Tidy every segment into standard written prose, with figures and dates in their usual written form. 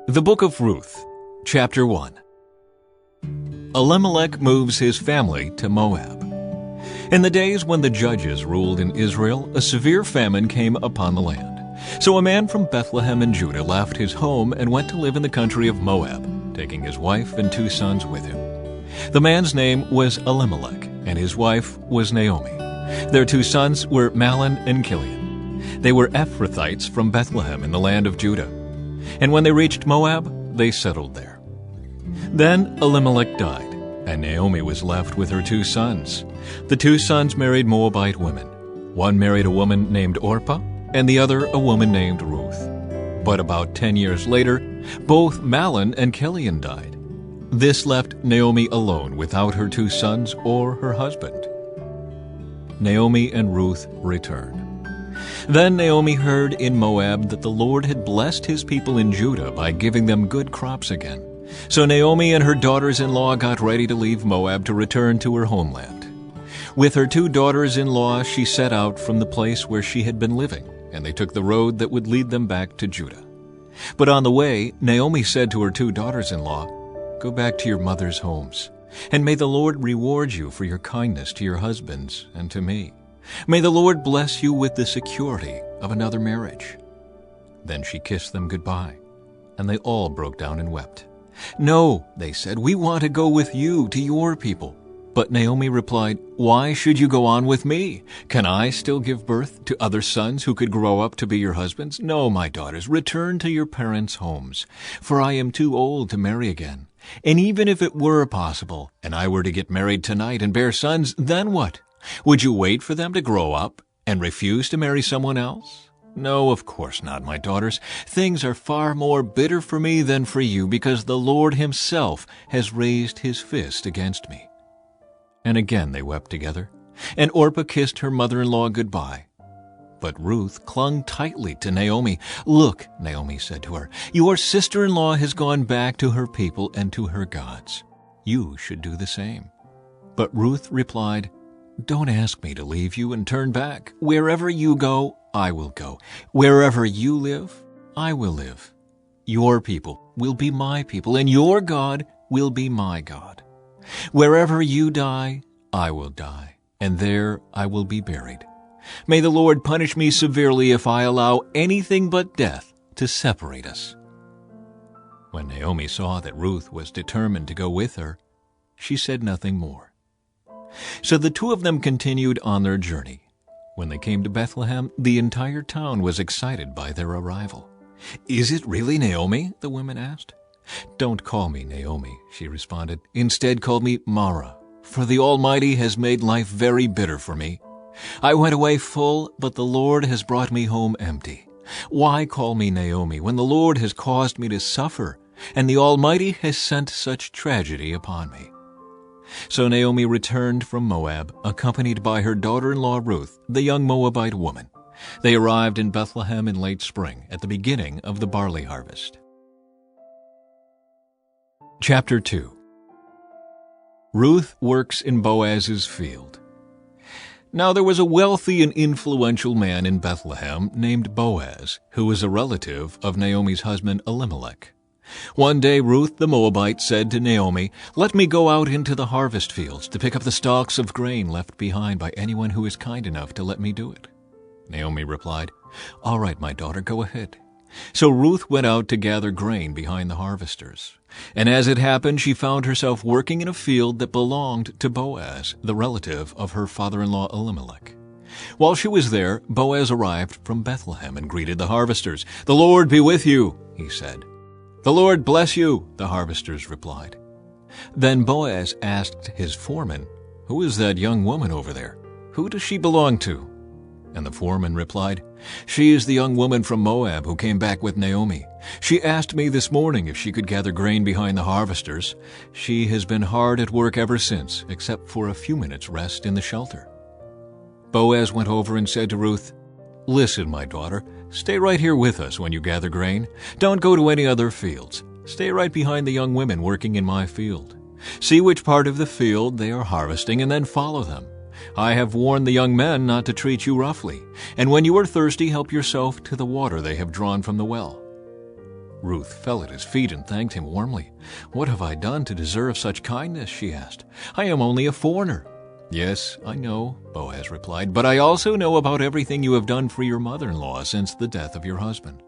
The Book of Ruth, Chapter 1. Elimelech moves his family to Moab. In the days when the judges ruled in Israel, a severe famine came upon the land. So a man from Bethlehem in Judah left his home and went to live in the country of Moab, taking his wife and 2 sons with him. The man's name was Elimelech, and his wife was Naomi. Their 2 sons were Mahlon and Chilion. They were Ephrathites from Bethlehem in the land of Judah. And when they reached Moab, they settled there. Then Elimelech died, and Naomi was left with her 2 sons. The 2 sons married Moabite women. One married a woman named Orpah, and the other a woman named Ruth. But about 10 years later, both Mahlon and Chilion died. This left Naomi alone without her 2 sons or her husband. Naomi and Ruth returned. Then Naomi heard in Moab that the Lord had blessed his people in Judah by giving them good crops again. So Naomi and her daughters-in-law got ready to leave Moab to return to her homeland. With her 2 daughters-in-law, she set out from the place where she had been living, and they took the road that would lead them back to Judah. But on the way, Naomi said to her 2 daughters-in-law, "Go back to your mother's homes, and may the Lord reward you for your kindness to your husbands and to me. May the Lord bless you with the security of another marriage." Then she kissed them goodbye, and they all broke down and wept. "No," they said, "we want to go with you to your people." But Naomi replied, "Why should you go on with me? Can I still give birth to other sons who could grow up to be your husbands? No, my daughters, return to your parents' homes, for I am too old to marry again. And even if it were possible, and I were to get married tonight and bear sons, then what? Would you wait for them to grow up and refuse to marry someone else? No, of course not, my daughters. Things are far more bitter for me than for you, because the Lord himself has raised his fist against me." And again they wept together, and Orpah kissed her mother-in-law goodbye. But Ruth clung tightly to Naomi. "Look," Naomi said to her, "your sister-in-law has gone back to her people and to her gods. You should do the same." But Ruth replied, "Don't ask me to leave you and turn back. Wherever you go, I will go. Wherever you live, I will live. Your people will be my people, and your God will be my God. Wherever you die, I will die, and there I will be buried. May the Lord punish me severely if I allow anything but death to separate us." When Naomi saw that Ruth was determined to go with her, she said nothing more. So the 2 of them continued on their journey. When they came to Bethlehem, the entire town was excited by their arrival. "Is it really Naomi?" the women asked. "Don't call me Naomi," she responded. "Instead call me Mara, for the Almighty has made life very bitter for me. I went away full, but the Lord has brought me home empty. Why call me Naomi when the Lord has caused me to suffer, and the Almighty has sent such tragedy upon me?" So Naomi returned from Moab, accompanied by her daughter-in-law Ruth, the young Moabite woman. They arrived in Bethlehem in late spring, at the beginning of the barley harvest. Chapter 2. Ruth works in Boaz's field. Now there was a wealthy and influential man in Bethlehem named Boaz, who was a relative of Naomi's husband Elimelech. One day Ruth the Moabite said to Naomi, "Let me go out into the harvest fields to pick up the stalks of grain left behind by anyone who is kind enough to let me do it." Naomi replied, "All right, my daughter, go ahead." So Ruth went out to gather grain behind the harvesters. And as it happened, she found herself working in a field that belonged to Boaz, the relative of her father-in-law Elimelech. While she was there, Boaz arrived from Bethlehem and greeted the harvesters. "The Lord be with you," he said. "The Lord bless you," the harvesters replied. Then Boaz asked his foreman, "Who is that young woman over there? Who does she belong to?" And the foreman replied, "She is the young woman from Moab who came back with Naomi. She asked me this morning if she could gather grain behind the harvesters. She has been hard at work ever since, except for a few minutes' rest in the shelter." Boaz went over and said to Ruth, "Listen, my daughter, stay right here with us when you gather grain. Don't go to any other fields. Stay right behind the young women working in my field. See which part of the field they are harvesting and then follow them. I have warned the young men not to treat you roughly, and when you are thirsty, help yourself to the water they have drawn from the well." Ruth fell at his feet and thanked him warmly. "What have I done to deserve such kindness?" she asked. "I am only a foreigner." "Yes, I know," Boaz replied, "but I also know about everything you have done for your mother-in-law since the death of your husband.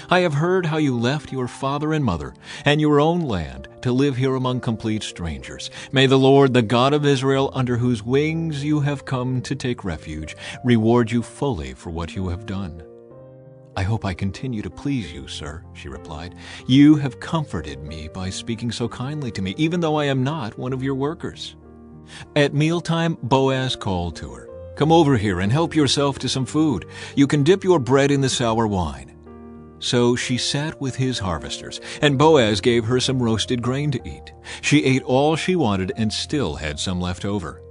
I have heard how you left your father and mother and your own land to live here among complete strangers. May the Lord, the God of Israel, under whose wings you have come to take refuge, reward you fully for what you have done." "I hope I continue to please you, sir," she replied. "You have comforted me by speaking so kindly to me, even though I am not one of your workers." At mealtime, Boaz called to her, "Come over here and help yourself to some food. You can dip your bread in the sour wine." So she sat with his harvesters, and Boaz gave her some roasted grain to eat. She ate all she wanted and still had some left over.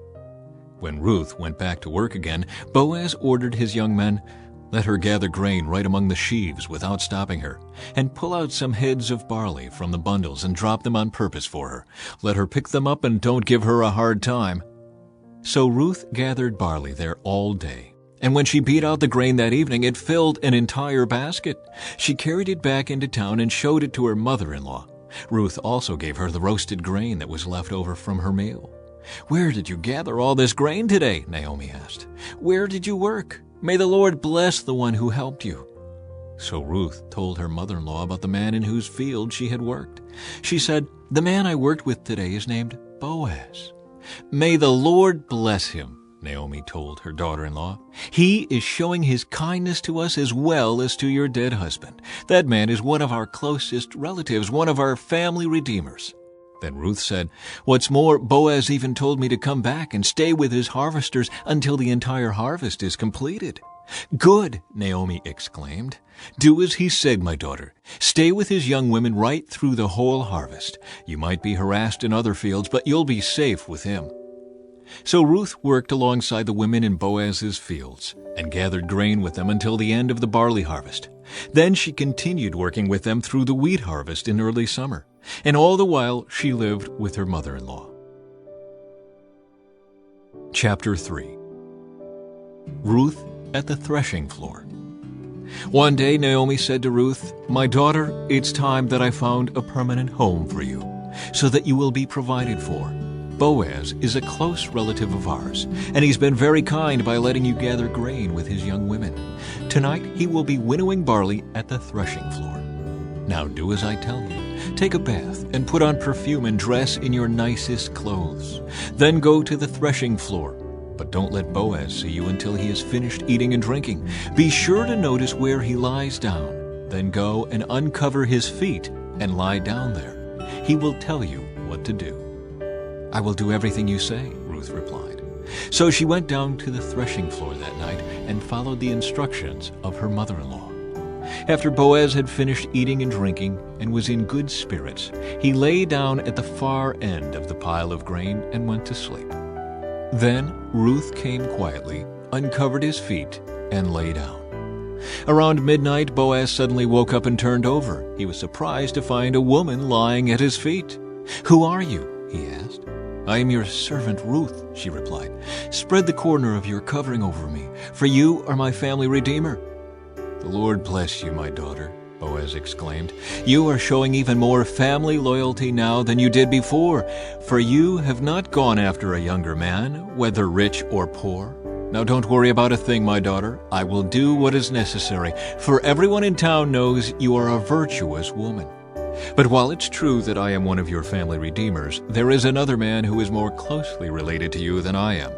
When Ruth went back to work again, Boaz ordered his young men, "Let her gather grain right among the sheaves without stopping her, and pull out some heads of barley from the bundles and drop them on purpose for her. Let her pick them up and don't give her a hard time." So Ruth gathered barley there all day. And when she beat out the grain that evening, it filled an entire basket. She carried it back into town and showed it to her mother-in-law. Ruth also gave her the roasted grain that was left over from her meal. "Where did you gather all this grain today?" Naomi asked. "Where did you work? May the Lord bless the one who helped you." So Ruth told her mother-in-law about the man in whose field she had worked. She said, "The man I worked with today is named Boaz." "May the Lord bless him," Naomi told her daughter-in-law. "He is showing his kindness to us as well as to your dead husband. That man is one of our closest relatives, one of our family redeemers." Then Ruth said, "What's more, Boaz even told me to come back and stay with his harvesters until the entire harvest is completed." "Good," Naomi exclaimed. "Do as he said, my daughter. Stay with his young women right through the whole harvest. You might be harassed in other fields, but you'll be safe with him." So Ruth worked alongside the women in Boaz's fields and gathered grain with them until the end of the barley harvest. Then she continued working with them through the wheat harvest in early summer, and all the while she lived with her mother-in-law. Chapter 3. Ruth at the threshing floor. One day Naomi said to Ruth, "My daughter, it's time that I found a permanent home for you, so that you will be provided for. Boaz is a close relative of ours, and he's been very kind by letting you gather grain with his young women. Tonight he will be winnowing barley at the threshing floor. Now do as I tell you. Take a bath and put on perfume and dress in your nicest clothes. Then go to the threshing floor. But don't let Boaz see you until he has finished eating and drinking. Be sure to notice where he lies down. Then go and uncover his feet and lie down there. He will tell you what to do." "I will do everything you say," Ruth replied. So she went down to the threshing floor that night and followed the instructions of her mother-in-law. After Boaz had finished eating and drinking and was in good spirits, he lay down at the far end of the pile of grain and went to sleep. Then Ruth came quietly, uncovered his feet, and lay down. Around midnight, Boaz suddenly woke up and turned over. He was surprised to find a woman lying at his feet. "Who are you?" he asked. "I am your servant Ruth," she replied. "Spread the corner of your covering over me, for you are my family redeemer." "The Lord bless you, my daughter," Boaz exclaimed. "You are showing even more family loyalty now than you did before, for you have not gone after a younger man, whether rich or poor. Now don't worry about a thing, my daughter. I will do what is necessary, for everyone in town knows you are a virtuous woman. But while it's true that I am one of your family redeemers, there is another man who is more closely related to you than I am.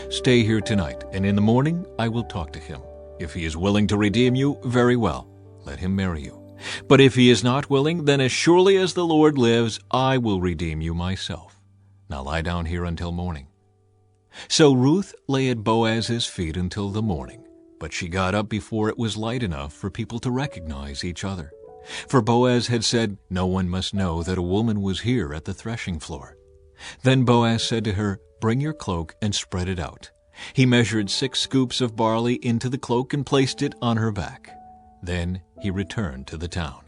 Stay here tonight, and in the morning I will talk to him. If he is willing to redeem you, very well, let him marry you. But if he is not willing, then as surely as the Lord lives, I will redeem you myself. Now lie down here until morning." So Ruth lay at Boaz's feet until the morning, but she got up before it was light enough for people to recognize each other. For Boaz had said, "No one must know that a woman was here at the threshing floor." Then Boaz said to her, "Bring your cloak and spread it out." He measured 6 scoops of barley into the cloak and placed it on her back. Then he returned to the town.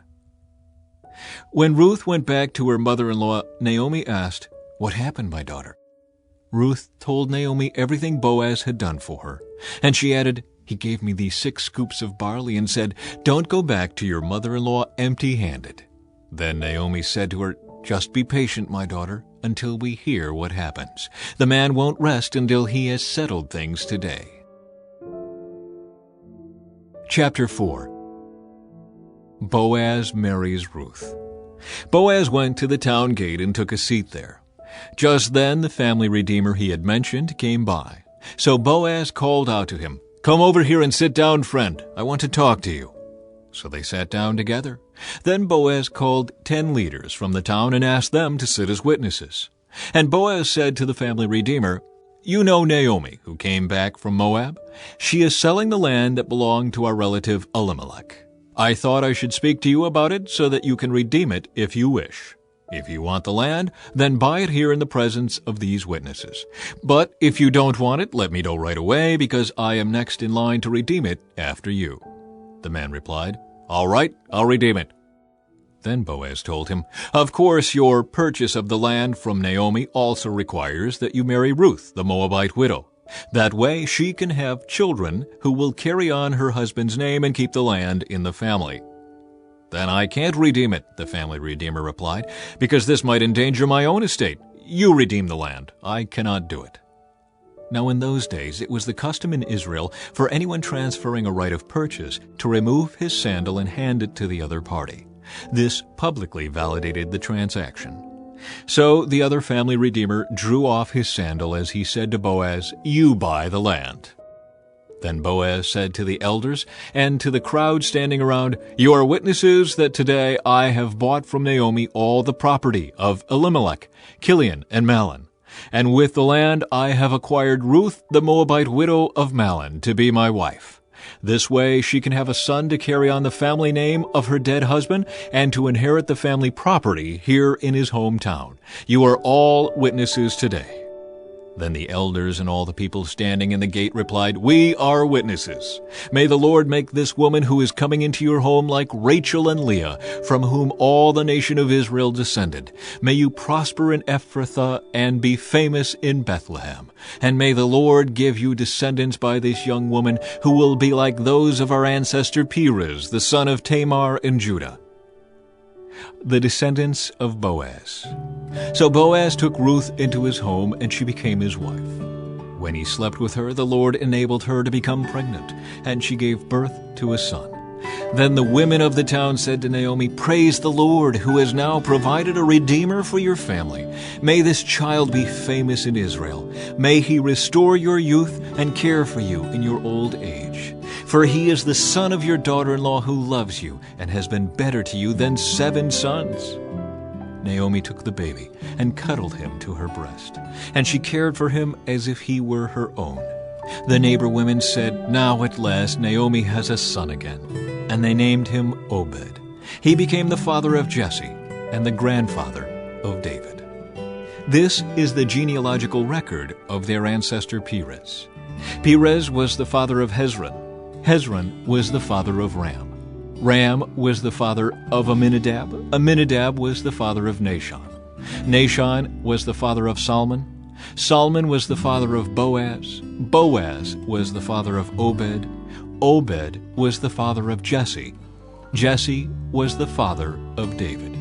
When Ruth went back to her mother-in-law, Naomi asked, "What happened, my daughter?" Ruth told Naomi everything Boaz had done for her, and she added, He gave me these 6 scoops of barley and said, 'Don't go back to your mother-in-law empty-handed.' Then Naomi said to her, 'Just be patient, my daughter, until we hear what happens. The man won't rest until he has settled things today.'" Chapter 4. Boaz marries Ruth. Boaz went to the town gate and took a seat there. Just then the family redeemer he had mentioned came by. So Boaz called out to him, "Come over here and sit down, friend. I want to talk to you." So they sat down together. Then Boaz called 10 leaders from the town and asked them to sit as witnesses. And Boaz said to the family redeemer, "You know Naomi, who came back from Moab? She is selling the land that belonged to our relative Elimelech. I thought I should speak to you about it so that you can redeem it if you wish. If you want the land, then buy it here in the presence of these witnesses. But if you don't want it, let me know right away, because I am next in line to redeem it after you." The man replied, "All right, I'll redeem it." Then Boaz told him, "Of course, your purchase of the land from Naomi also requires that you marry Ruth, the Moabite widow. That way she can have children who will carry on her husband's name and keep the land in the family." "Then I can't redeem it," the family redeemer replied, "because this might endanger my own estate. You redeem the land. I cannot do it." Now in those days it was the custom in Israel for anyone transferring a right of purchase to remove his sandal and hand it to the other party. This publicly validated the transaction. So the other family redeemer drew off his sandal as he said to Boaz, "You buy the land." Then Boaz said to the elders and to the crowd standing around, "You are witnesses that today I have bought from Naomi all the property of Elimelech, Kilion, and Mahlon. And with the land I have acquired Ruth, the Moabite widow of Mahlon, to be my wife. This way she can have a son to carry on the family name of her dead husband and to inherit the family property here in his hometown. You are all witnesses today." Then the elders and all the people standing in the gate replied, "We are witnesses. May the Lord make this woman who is coming into your home like Rachel and Leah, from whom all the nation of Israel descended. May you prosper in Ephrathah and be famous in Bethlehem. And may the Lord give you descendants by this young woman who will be like those of our ancestor Perez, the son of Tamar in Judah." The descendants of Boaz. So Boaz took Ruth into his home, and she became his wife. When he slept with her, the Lord enabled her to become pregnant, and she gave birth to a son. Then the women of the town said to Naomi, "Praise the Lord, who has now provided a redeemer for your family. May this child be famous in Israel. May he restore your youth and care for you in your old age. For he is the son of your daughter-in-law who loves you and has been better to you than 7 sons." Naomi took the baby and cuddled him to her breast, and she cared for him as if he were her own. The neighbor women said, "Now at last Naomi has a son again." And they named him Obed. He became the father of Jesse and the grandfather of David. This is the genealogical record of their ancestor Perez. Perez was the father of Hezron. Hezron was the father of Ram. Ram was the father of Amminadab. Amminadab was the father of Nahshon. Nahshon was the father of Salmon. Salmon was the father of Boaz. Boaz was the father of Obed. Obed was the father of Jesse. Jesse was the father of David.